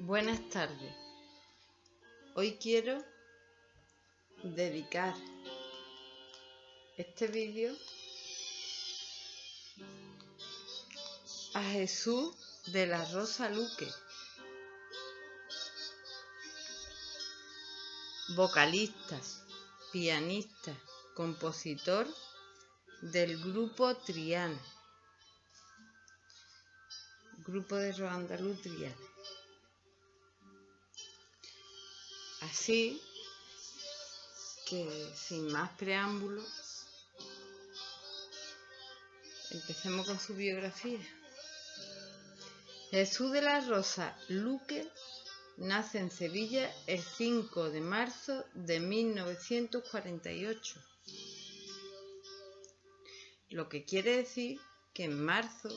Buenas tardes. Hoy quiero dedicar este vídeo a Jesús de la Rosa Luque, vocalista, pianista, compositor del grupo Triana, grupo de rock andaluz Triana. Así que, sin más preámbulos, empecemos con su biografía. Jesús de la Rosa Luque nace en Sevilla el 5 de marzo de 1948, lo que quiere decir que en marzo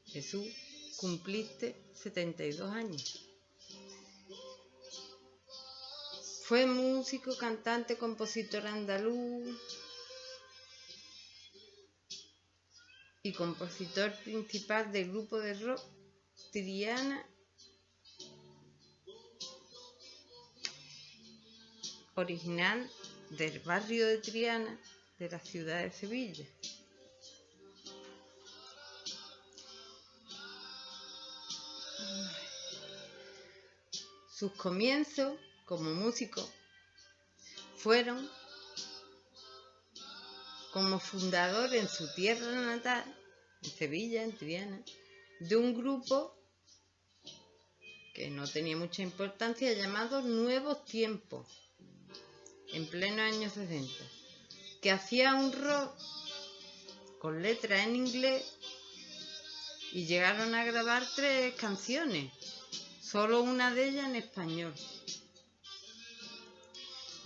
Jesús cumpliste 72 años. Fue músico, cantante, compositor andaluz y compositor principal del grupo de rock Triana, original del barrio de Triana de la ciudad de Sevilla. Sus comienzos como músico fueron como fundador en su tierra natal, en Sevilla, en Triana, de un grupo que no tenía mucha importancia llamado Nuevos Tiempos, en pleno años 60, que hacía un rock con letras en inglés y llegaron a grabar 3 canciones, solo una de ellas en español.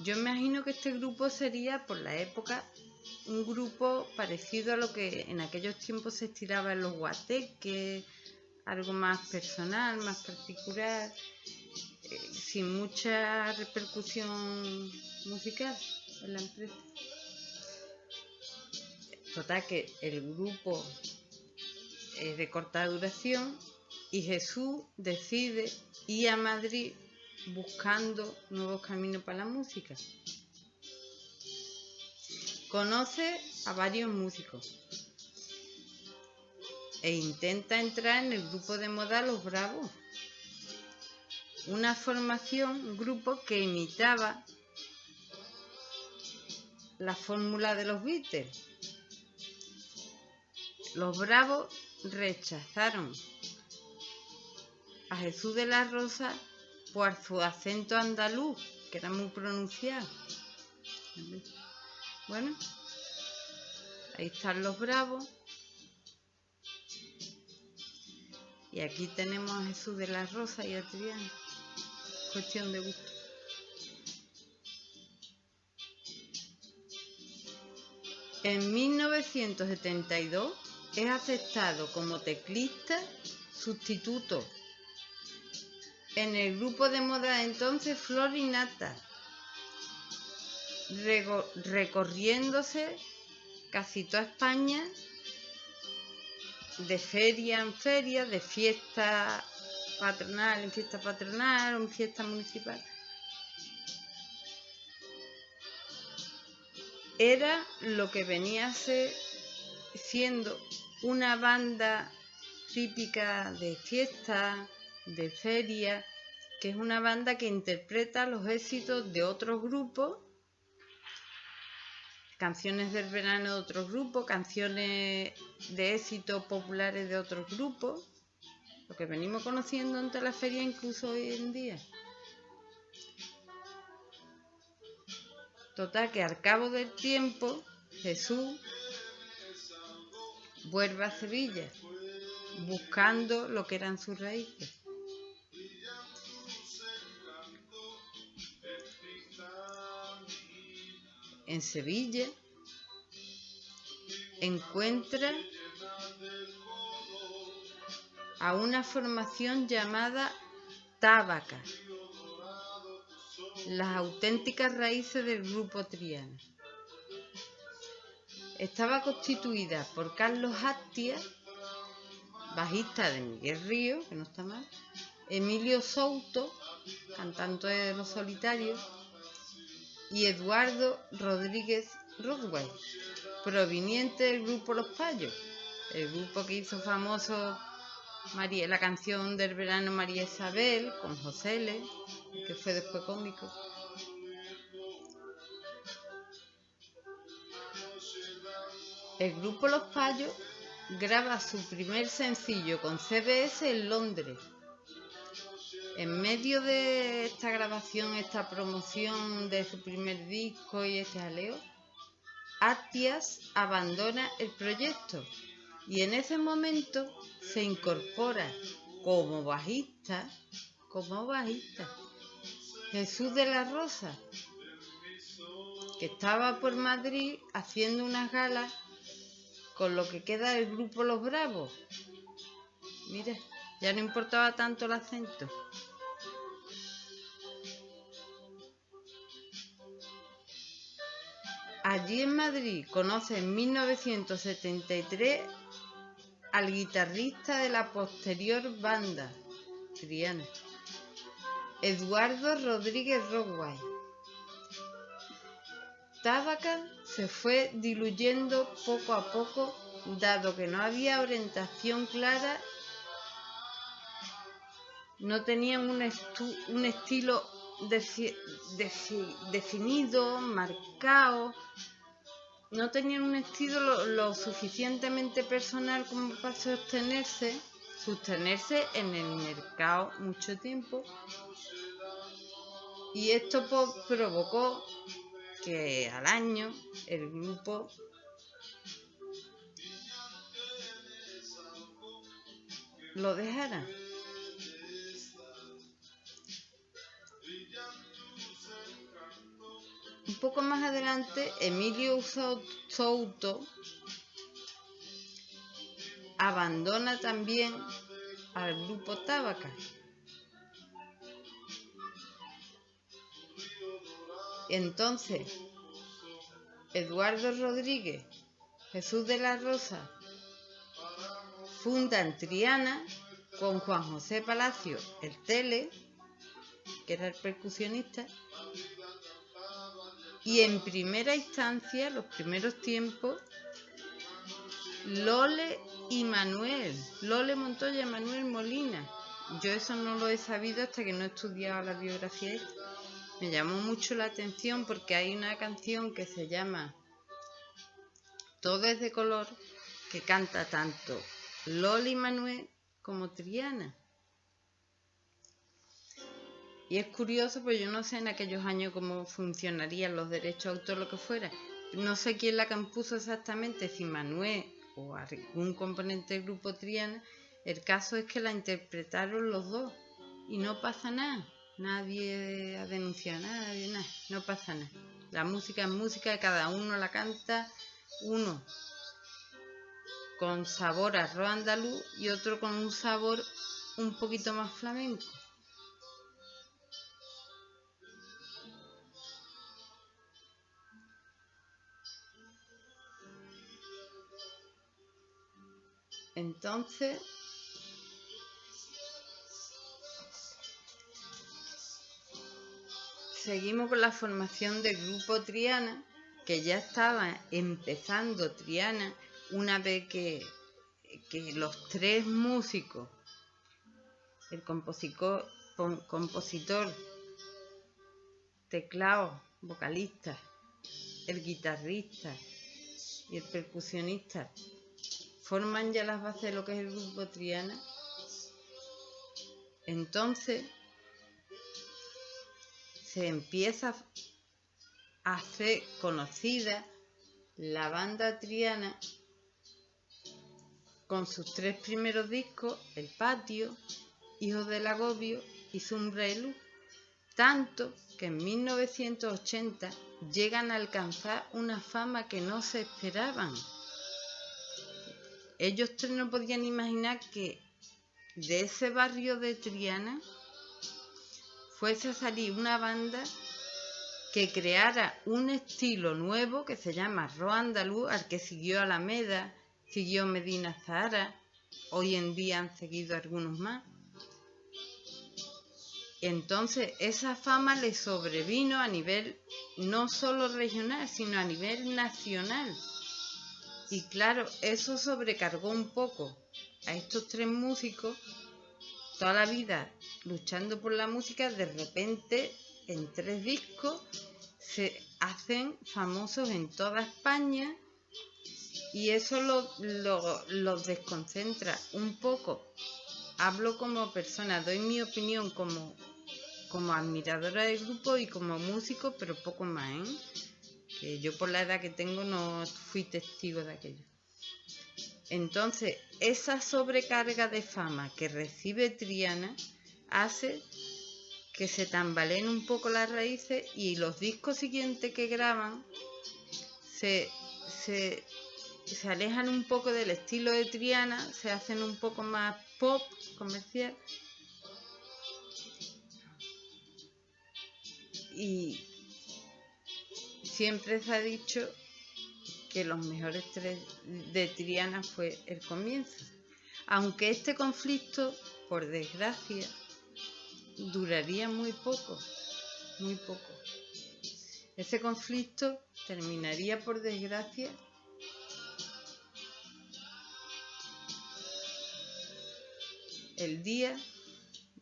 Yo imagino que este grupo sería, por la época, un grupo parecido a lo que en aquellos tiempos se estiraba en los guateques, algo más personal, más particular, sin mucha repercusión musical en la empresa. Total, que el grupo es de corta duración y Jesús decide ir a Madrid buscando nuevos caminos para la música. Conoce a varios músicos e intenta entrar en el grupo de moda Los Bravos, una formación, un grupo que imitaba la fórmula de los Beatles. Los Bravos rechazaron a Jesús de la Rosa por su acento andaluz, que era muy pronunciado. Bueno, ahí están Los Bravos. Y aquí tenemos a Jesús de la Rosa y a Triana. Cuestión de gusto. En 1972 es aceptado como teclista sustituto en el grupo de moda entonces Flor y Nata, recorriéndose casi toda España, de feria en feria, de fiesta patronal en fiesta patronal o en fiesta municipal. Era lo que venía a ser siendo una banda típica de fiesta, de feria, que es una banda que interpreta los éxitos de otros grupos, canciones del verano de otros grupos, canciones de éxitos populares de otros grupos, lo que venimos conociendo ante la feria incluso hoy en día. Total, que al cabo del tiempo Jesús vuelve a Sevilla buscando lo que eran sus raíces. En Sevilla encuentra a una formación llamada Tábaca, las auténticas raíces del grupo Triana. Estaba constituida por Carlos Astia, bajista de Miguel Ríos, que no está mal, Emilio Souto, cantante de Los Solitarios, y Eduardo Rodríguez Rodway, proveniente del grupo Los Payos, el grupo que hizo famoso la canción del verano María Isabel con José L., que fue después cómico. El grupo Los Payos graba su primer sencillo con CBS en Londres. En medio de esta grabación, esta promoción de su primer disco y este jaleo, Attias abandona el proyecto y en ese momento se incorpora como bajista Jesús de la Rosa, que estaba por Madrid haciendo unas galas con lo que queda del grupo Los Bravos. Mira, ya no importaba tanto el acento. Allí en Madrid conoce en 1973 al guitarrista de la posterior banda, Triana, Eduardo Rodríguez Rodway. Tábaka se fue diluyendo poco a poco, dado que no había orientación clara, no tenían un estilo definido, marcado, no tenían un estilo lo suficientemente personal como para sostenerse en el mercado mucho tiempo, y esto provocó que al año el grupo lo dejara. Un poco más adelante, Emilio Souto abandona también al grupo Tábaka. Entonces, Eduardo Rodríguez, Jesús de la Rosa, fundan Triana con Juan José Palacio, el Tele, que era el percusionista, y en primera instancia, los primeros tiempos, Lole Montoya y Manuel Molina. Yo eso no lo he sabido hasta que no he estudiado la biografía esta. Me llamó mucho la atención porque hay una canción que se llama Todo es de color, que canta tanto Lole y Manuel como Triana. Y es curioso, pues yo no sé en aquellos años cómo funcionarían los derechos de autor, lo que fuera. No sé quién la compuso exactamente, si Manuel o algún componente del grupo Triana. El caso es que la interpretaron los dos y no pasa nada. Nadie ha denunciado nada, no pasa nada. La música es música, cada uno la canta, uno con sabor a arroz andaluz y otro con un sabor un poquito más flamenco. Entonces, seguimos con la formación del grupo Triana, que ya estaba empezando Triana una vez que los tres músicos, el compositor, teclado, vocalista, el guitarrista y el percusionista, forman ya las bases de lo que es el grupo Triana. Entonces se empieza a hacer conocida la banda Triana con sus tres primeros discos, El Patio, Hijos del Agobio y Sombra y Luz, tanto que en 1980 llegan a alcanzar una fama que no se esperaban. Ellos tres no podían imaginar que de ese barrio de Triana fuese a salir una banda que creara un estilo nuevo que se llama rock andaluz, al que siguió Alameda, siguió Medina Zahara, hoy en día han seguido algunos más. Entonces esa fama le sobrevino a nivel no solo regional, sino a nivel nacional. Y claro, eso sobrecargó un poco a estos tres músicos, toda la vida luchando por la música. De repente, en 3 discos, se hacen famosos en toda España, y eso los desconcentra un poco. Hablo como persona, doy mi opinión como admiradora del grupo y como músico, pero poco más, ¿eh? Que yo, por la edad que tengo, no fui testigo de aquello. Entonces, esa sobrecarga de fama que recibe Triana hace que se tambaleen un poco las raíces, y los discos siguientes que graban se alejan un poco del estilo de Triana, se hacen un poco más pop, comercial. Y siempre se ha dicho que los mejores 3 de Triana fue el comienzo. Aunque este conflicto, por desgracia, duraría muy poco, muy poco. Ese conflicto terminaría, por desgracia, el día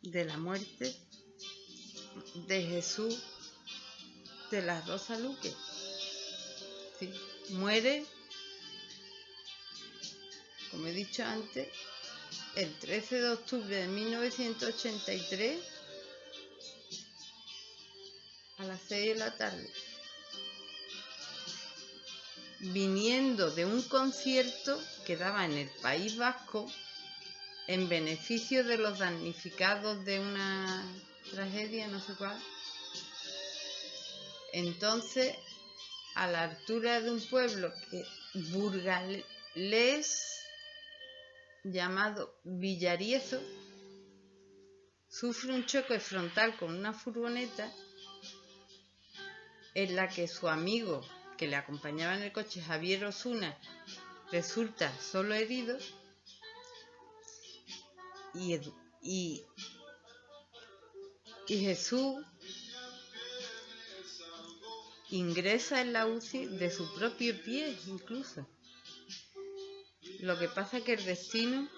de la muerte de Jesús de la Rosa Luque. Sí, muere, como he dicho antes, el 13 de octubre de 1983 a las 6 de la tarde, viniendo de un concierto que daba en el País Vasco en beneficio de los damnificados de una tragedia, no sé cuál. Entonces, a la altura de un pueblo burgalés llamado Villariezo, sufre un choque frontal con una furgoneta en la que su amigo que le acompañaba en el coche, Javier Osuna, resulta solo herido, y Jesús ingresa en la UCI de su propio pie incluso. Lo que pasa es que el destino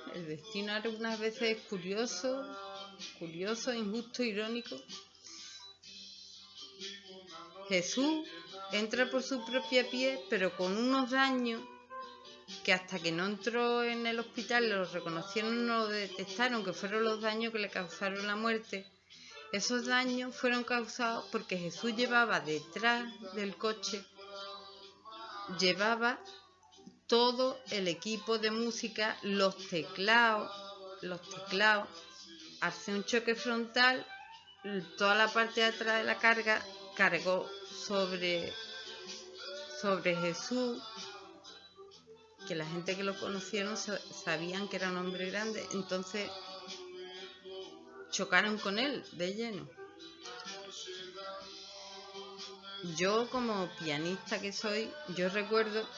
algunas veces es curioso, injusto, irónico. Jesús entra por su propia pie, pero con unos daños que hasta que no entró en el hospital lo reconocieron, no lo detectaron, que fueron los daños que le causaron la muerte. Esos daños fueron causados porque Jesús llevaba detrás del coche, llevaba todo el equipo de música, los teclados. Hace un choque frontal, toda la parte de atrás de la carga cargó sobre Jesús, que la gente que lo conocieron sabían que era un hombre grande, entonces chocaron con él de lleno. Yo, como pianista que soy, yo recuerdo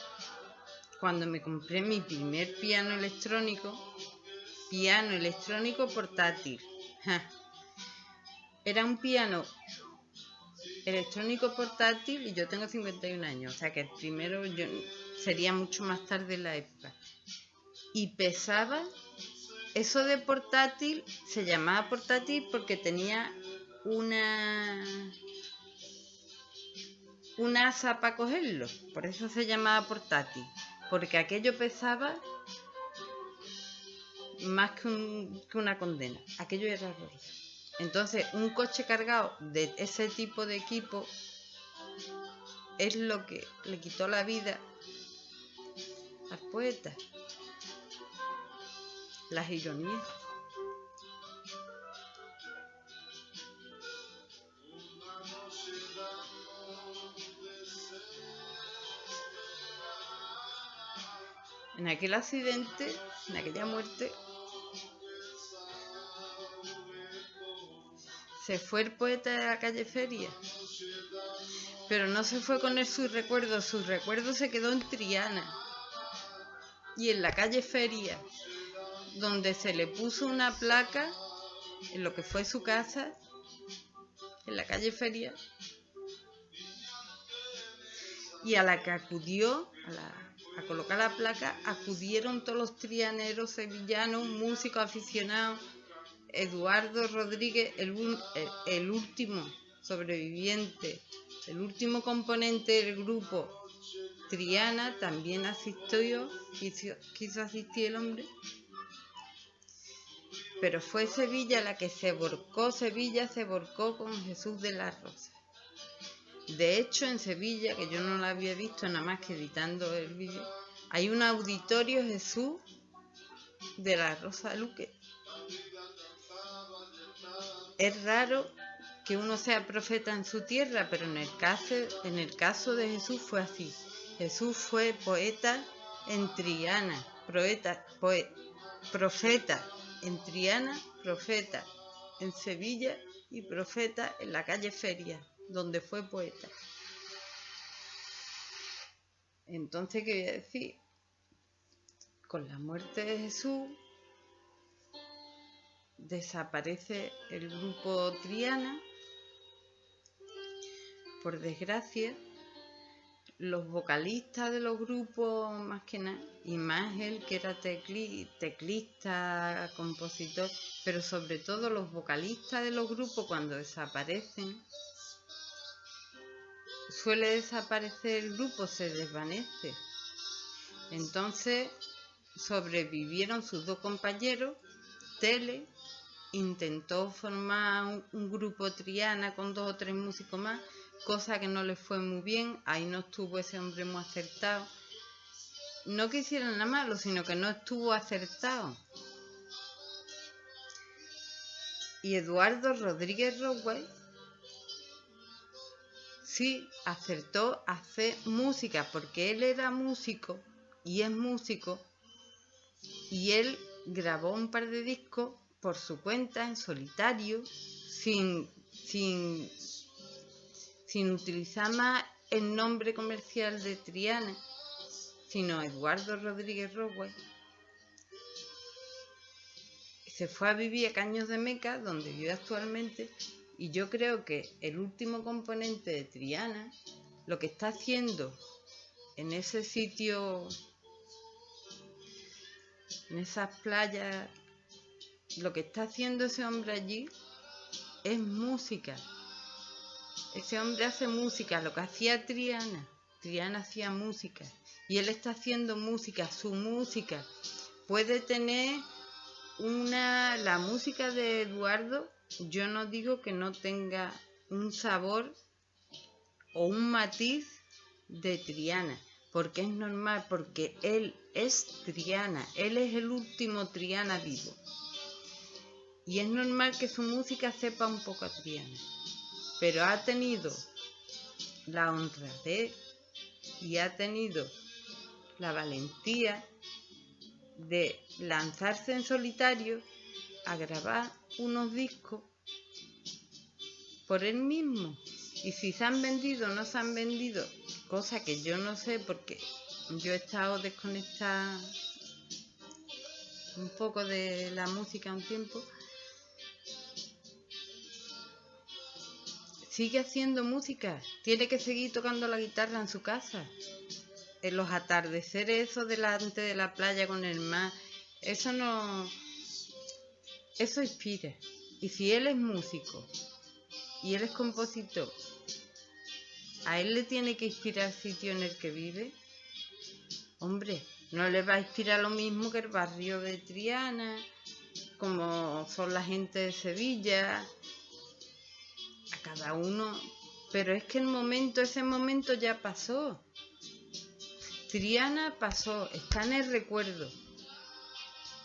cuando me compré mi primer piano electrónico portátil. Era un piano electrónico portátil y yo tengo 51 años, o sea que el primero sería mucho más tarde en la época. Y pesaba, eso de portátil, se llamaba portátil porque tenía una asa para cogerlo, por eso se llamaba portátil, porque aquello pesaba más que una condena, aquello era horroroso. Entonces, un coche cargado de ese tipo de equipo es lo que le quitó la vida al poeta. Las ironías. En aquel accidente, en aquella muerte, se fue el poeta de la calle Feria, pero no se fue con él su recuerdo se quedó en Triana y en la calle Feria, donde se le puso una placa en lo que fue su casa, en la calle Feria, y a la que acudió, a colocar la placa, acudieron todos los trianeros sevillanos, músicos aficionados. Eduardo Rodríguez, el último sobreviviente, el último componente del grupo Triana, también asistió, quiso asistir el hombre, pero fue Sevilla la que Sevilla se volcó con Jesús de la Rosa. De hecho, en Sevilla, que yo no la había visto nada más que editando el vídeo, hay un auditorio Jesús de la Rosa Luque. Es raro que uno sea profeta en su tierra, pero en el caso de Jesús fue así. Jesús fue poeta en Triana, profeta en Triana, profeta en Sevilla y profeta en la calle Feria, donde fue poeta. Entonces, ¿qué voy a decir? Con la muerte de Jesús desaparece el grupo Triana. Por desgracia, los vocalistas de los grupos, más que nada, y más él que era teclista, compositor, pero sobre todo los vocalistas de los grupos, cuando desaparecen, suele desaparecer el grupo, se desvanece. Entonces sobrevivieron sus dos compañeros. Tele intentó formar un grupo Triana con 2 o 3 músicos más, cosa que no le fue muy bien. Ahí no estuvo ese hombre muy acertado. No que hiciera nada malo, sino que no estuvo acertado. Y Eduardo Rodríguez Rowell sí acertó a hacer música, porque él era músico y es músico, y él grabó un par de discos por su cuenta, en solitario, sin utilizar más el nombre comercial de Triana, sino Eduardo Rodríguez Rowell. Se fue a vivir a Caños de Meca, donde vive actualmente, y yo creo que el último componente de Triana, lo que está haciendo en ese sitio, en esas playas, lo que está haciendo ese hombre allí es música. Ese hombre hace música, lo que hacía Triana hacía música, y él está haciendo música. Su música puede tener la música de Eduardo, yo no digo que no tenga un sabor o un matiz de Triana, porque es normal, porque él es Triana, él es el último Triana vivo, y es normal que su música sepa un poco a Triana, pero ha tenido la honradez y ha tenido la valentía de lanzarse en solitario a grabar unos discos por él mismo. Y si se han vendido o no se han vendido, cosa que yo no sé, porque yo he estado desconectada un poco de la música un tiempo, sigue haciendo música, tiene que seguir tocando la guitarra en su casa, en los atardeceres esos delante de la playa con el mar, eso inspira. Y si él es músico y él es compositor, a él le tiene que inspirar el sitio en el que vive. Hombre, no le va a inspirar lo mismo que el barrio de Triana, como son la gente de Sevilla, a cada uno. Pero es que ese momento ya pasó. Triana pasó, está en el recuerdo.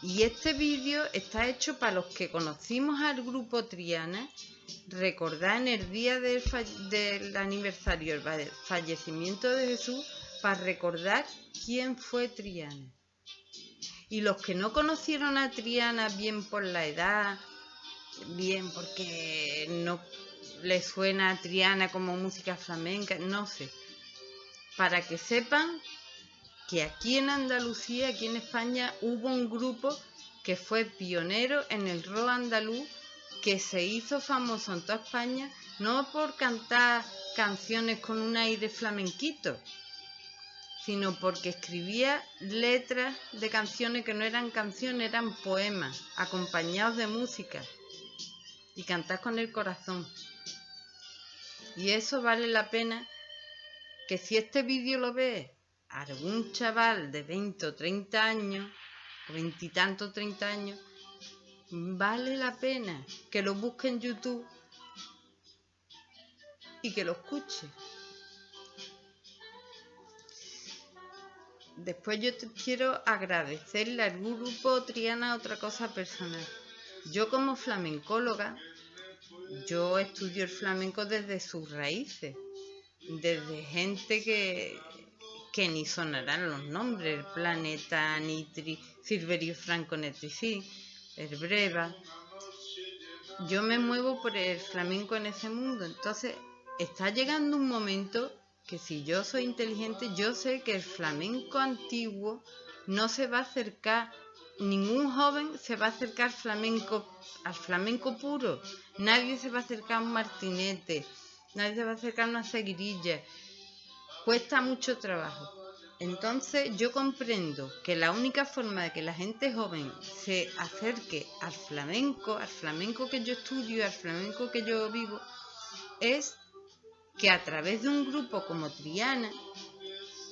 Y este vídeo está hecho para los que conocimos al grupo Triana, recordar en el día del aniversario, el fallecimiento de Jesús, para recordar quién fue Triana. Y los que no conocieron a Triana, bien por la edad, bien porque no les suena a Triana como música flamenca, no sé, para que sepan que aquí en Andalucía, aquí en España, hubo un grupo que fue pionero en el rock andaluz que se hizo famoso en toda España no por cantar canciones con un aire flamenquito, sino porque escribía letras de canciones que no eran canciones, eran poemas, acompañados de música, y cantar con el corazón. Y eso vale la pena, que si este vídeo lo ve algún chaval de 20 o 30 años, o 20 y tantos, 30 años, vale la pena que lo busque en YouTube y que lo escuche. Después yo quiero agradecerle al grupo Triana otra cosa personal. Yo como flamencóloga, yo estudio el flamenco desde sus raíces, desde gente que ni sonarán los nombres, el Planeta, Nitri, Silverio Franco Netrici, el Breva. Yo me muevo por el flamenco en ese mundo, entonces está llegando un momento que si yo soy inteligente, yo sé que el flamenco antiguo no se va a acercar, ningún joven se va a acercar al flamenco puro, nadie se va a acercar a un martinete, nadie se va a acercar a una seguirilla, cuesta mucho trabajo. Entonces yo comprendo que la única forma de que la gente joven se acerque al flamenco que yo estudio, al flamenco que yo vivo, es que a través de un grupo como Triana,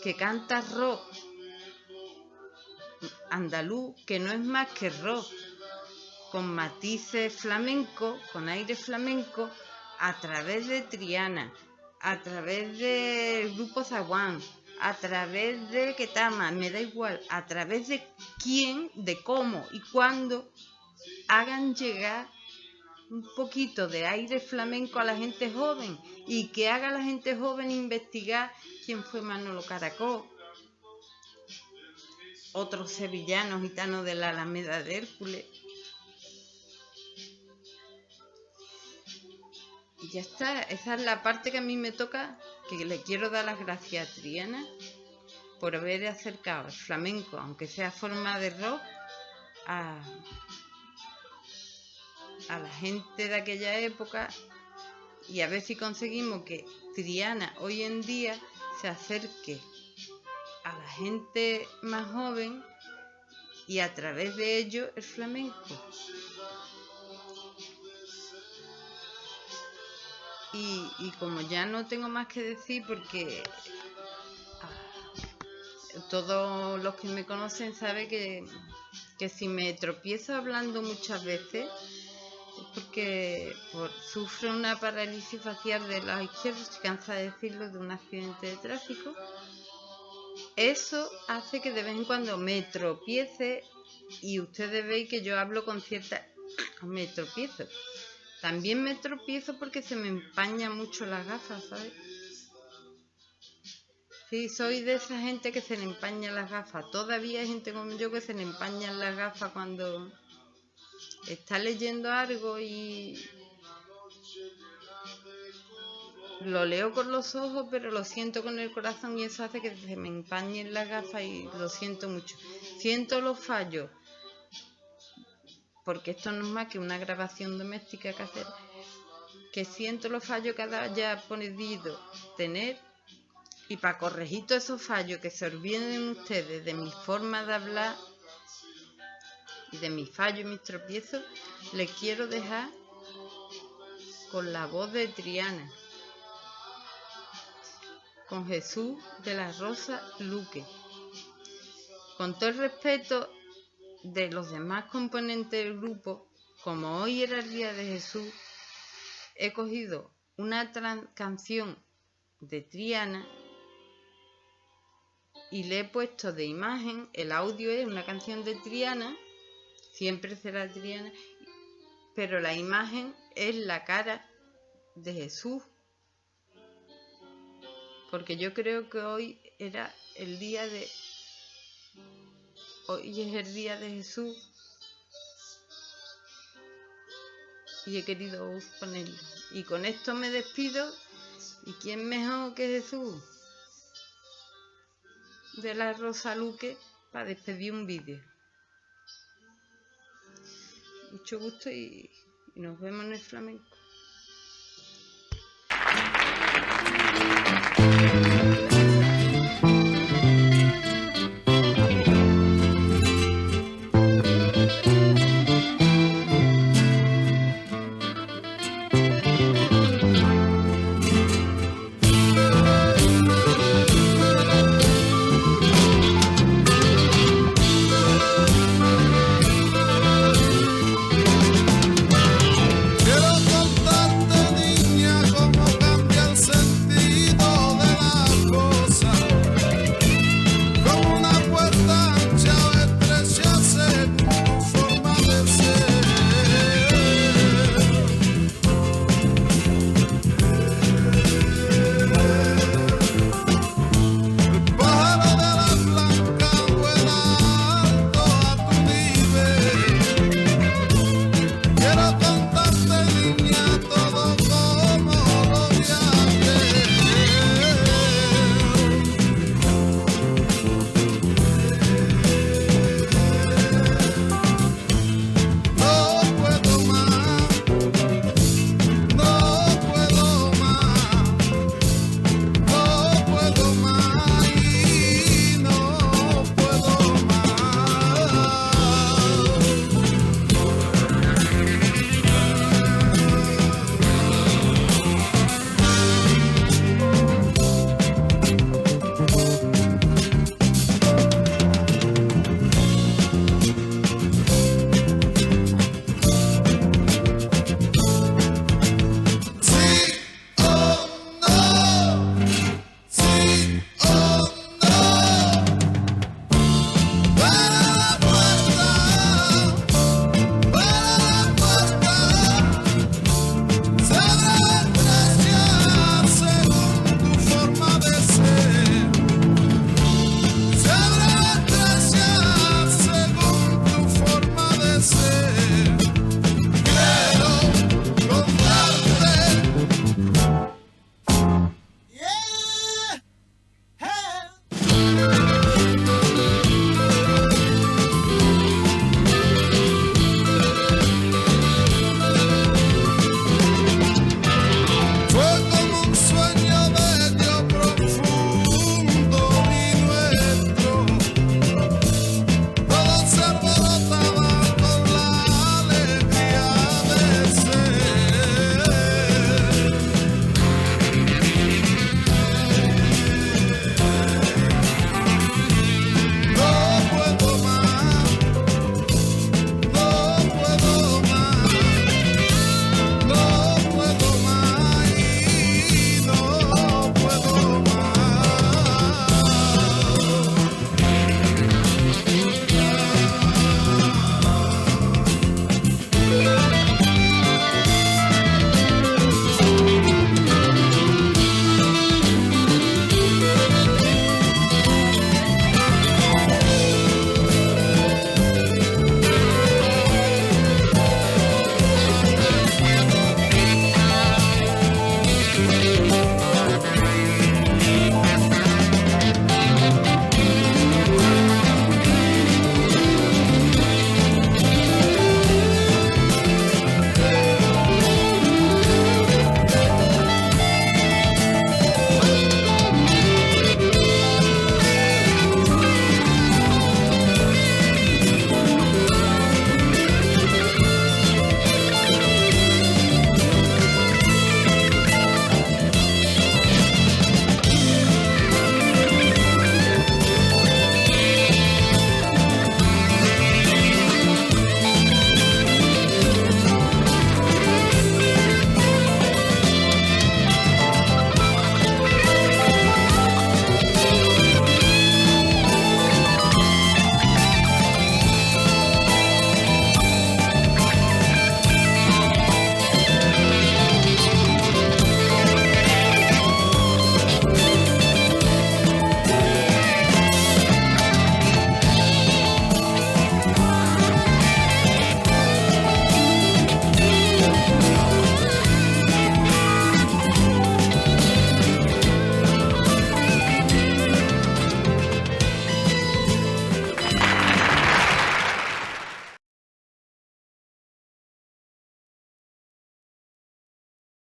que canta rock andaluz, que no es más que rock, con matices flamencos, con aire flamenco, a través de Triana, a través del grupo Zaguán, a través de Ketama, me da igual, a través de quién, de cómo y cuándo, hagan llegar un poquito de aire flamenco a la gente joven, y que haga a la gente joven investigar quién fue Manolo Caracol, otros sevillanos gitanos de la Alameda de Hércules. Y ya está, esa es la parte que a mí me toca, que le quiero dar las gracias a Triana por haber acercado el flamenco, aunque sea forma de rock, a la gente de aquella época, y a ver si conseguimos que Triana hoy en día se acerque a la gente más joven y a través de ello el flamenco. Y como ya no tengo más que decir, porque todos los que me conocen saben que si me tropiezo hablando muchas veces es porque sufro una parálisis facial de la izquierda, estoy cansada de decirlo, de un accidente de tráfico. Eso hace que de vez en cuando me tropiece, y ustedes veis que yo hablo con cierta... me tropiezo. También me tropiezo porque se me empañan mucho las gafas, ¿sabes? Sí, soy de esa gente que se le empañan las gafas. Todavía hay gente como yo que se le empañan las gafas cuando está leyendo algo y lo leo con los ojos, pero lo siento con el corazón, y eso hace que se me empañen las gafas y lo siento mucho. Siento los fallos, porque esto no es más que una grabación doméstica que hacer, que siento los fallos que haya podido tener, y para corregir todos esos fallos que se olviden ustedes de mi forma de hablar y de mis fallos y mis tropiezos, les quiero dejar con la voz de Triana, con Jesús de la Rosa Luque. Con todo el respeto de los demás componentes del grupo, como hoy era el día de Jesús, he cogido una canción de Triana y le he puesto de imagen. El audio es una canción de Triana, siempre será Triana, pero la imagen es la cara de Jesús, porque yo creo que hoy era el día de... Hoy es el día de Jesús y he querido ponerlo. Y con esto me despido. ¿Y quién mejor que Jesús de la Rosa Luque para despedir un vídeo? Mucho gusto y y nos vemos en el flamenco.